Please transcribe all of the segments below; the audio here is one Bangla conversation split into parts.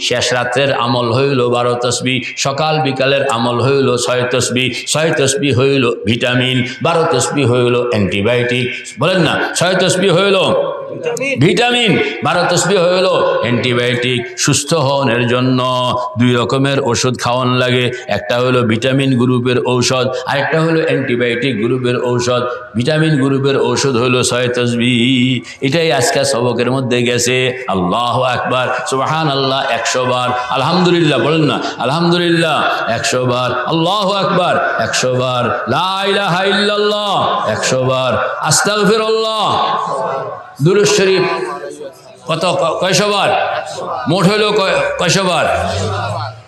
শেষ রাত্রের আমল হইল 12 তসবিহ, সকাল বিকালের আমল হইল 6 তসবিহ, 6 তসবিহ হইল ভিটামিন, 12 তসবিহ হইল অ্যান্টিবায়োটিক। বলেন না, 6 তসবিহ হইল ভিটামিন, 12 তসবিহ হইল অ্যান্টিবায়োটিক। সুস্থ হওয়ার জন্য 2 রকমের ওষুধ খাওয়ান লাগে, একটা হলো ভিটামিন গ্রুপের ঔষধ, আরেকটা হলো অ্যান্টিবায়োটিক গ্রুপের ঔষধ। ভিটামিন গ্রুপের ঔষধ হলো 6 তসবিহ। এটাই আজকে সবকের মধ্যে গেছে। আল্লাহু আকবার, সুবহানাল্লাহ 100 বার, আলহামদুলিল্লাহ বলেন না, আলহামদুলিল্লাহ 100 বার, আল্লাহু আকবার 100 বার, লা ইলাহা ইল্লাল্লাহ 100 বার, আস্তাগফিরুল্লাহ, দুরূদ শরীফ কত কয়শো বার, মোট হইল কয়শো বার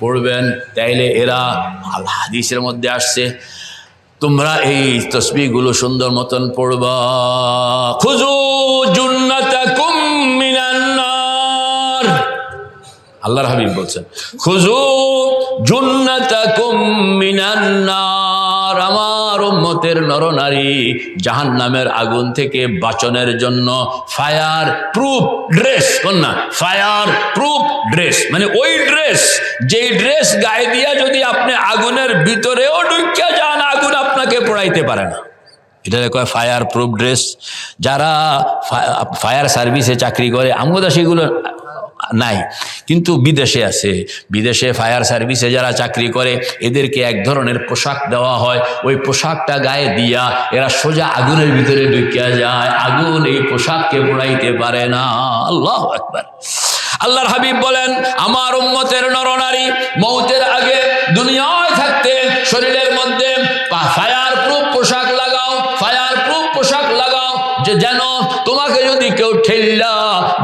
পড়বেন। তাইলে এরা হাদিসের মধ্যে আসছে তোমরা এই তসবিহগুলো সুন্দর মতন পড়বা। খুযু জুন্নাতাকুম মিনান নার, আল্লাহর হাবিব বলছেন খুযু জুন্নাতাকুম মিনান নার, আমার উম্মতের নরনারী জাহান্নামের আগুন থেকে বাঁচনের জন্য ফায়ার প্রুফ ড্রেস, কোন না ফায়ার প্রুফ ড্রেস, মানে ওই ড্রেস যেই ড্রেস গায়ে দিয়া যদি আপনি আগুনের ভিতরেও ঢুকিয়া যান আগুন আপনাকে পোড়াইতে পারে না, এটা কয় ফায়ার প্রুফ ড্রেস। যারা ফায়ার সার্ভিসে চাকরি করে, আমরা সেগুলো নাই, কিন্তু বিদেশে আছে, বিদেশে ফায়ার সার্ভিসে যারা চাকরি করে এদেরকে এক ধরনের পোশাক দেওয়া হয়, ওই পোশাকটা গায়ে দিয়া এরা সোজা আগুনের ভিতরে ঢুকিয়া যায়, আগুন এই পোশাককে পোড়াইতে পারে না। আল্লাহু আকবার। আল্লাহর হাবিব বলেন আমার উম্মতের নরনারী মৌতের আগে দুনিয়ায় থাকতে শরীরের মধ্যে ফায়ার প্রুফ পোশাক লাগাও, ফায়ার প্রুফ পোশাক লাগাও, যে যেন তোমাকে যদি কেউ ঠেল্লা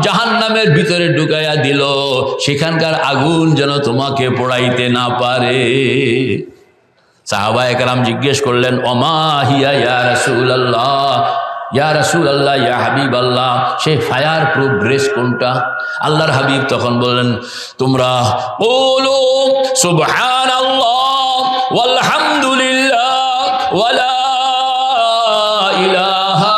জাহান্নামের ভিতরে ঢুকাইয়া দিল সেখানকার আগুন যেন তোমাকে পোড়াইতে না পারে। সাহাবায়ে কেরাম জিজ্ঞেস করলেন ওমা হিয়া ইয়া রাসূলুল্লাহ, ইয়া রাসূলুল্লাহ, ইয়া হাবিবাল্লাহ, সেই ফায়ার প্রুফ ড্রেস কোনটা? আল্লাহর হাবিব তখন বললেন তোমরা বলো সুবহানাল্লাহ ওয়ালহামদুলিল্লাহ ওয়ালা ইলাহা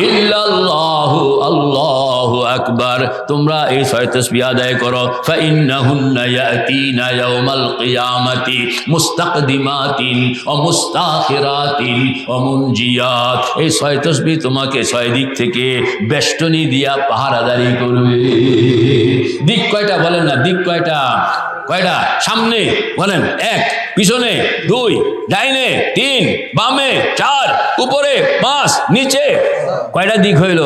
ইল্লাল্লাহু আল্লাহু আকবার, তোমরা এই 6 তাসবিহ আদায় করো। ফাইন্নাহুন্না ইয়াতিনা ইয়াউমাল কিয়ামাতি মুস্তাকদিমাতিন ওয়া মুস্তাখিরাতিন ওয়া মুনজিয়াত, এই 6 তাসবিহ তোমাকে 6 দিক থেকে বেষ্টনী দিয়া পাহারাদারি করবে। দিক কয়টা বলেন না, দিক কয়টা? কয়টা? সামনে বলেন 1, পিছনে 2, ডাইনে 3, বামে 4, উপরে 5, নিচে কয়টা দিক হইল?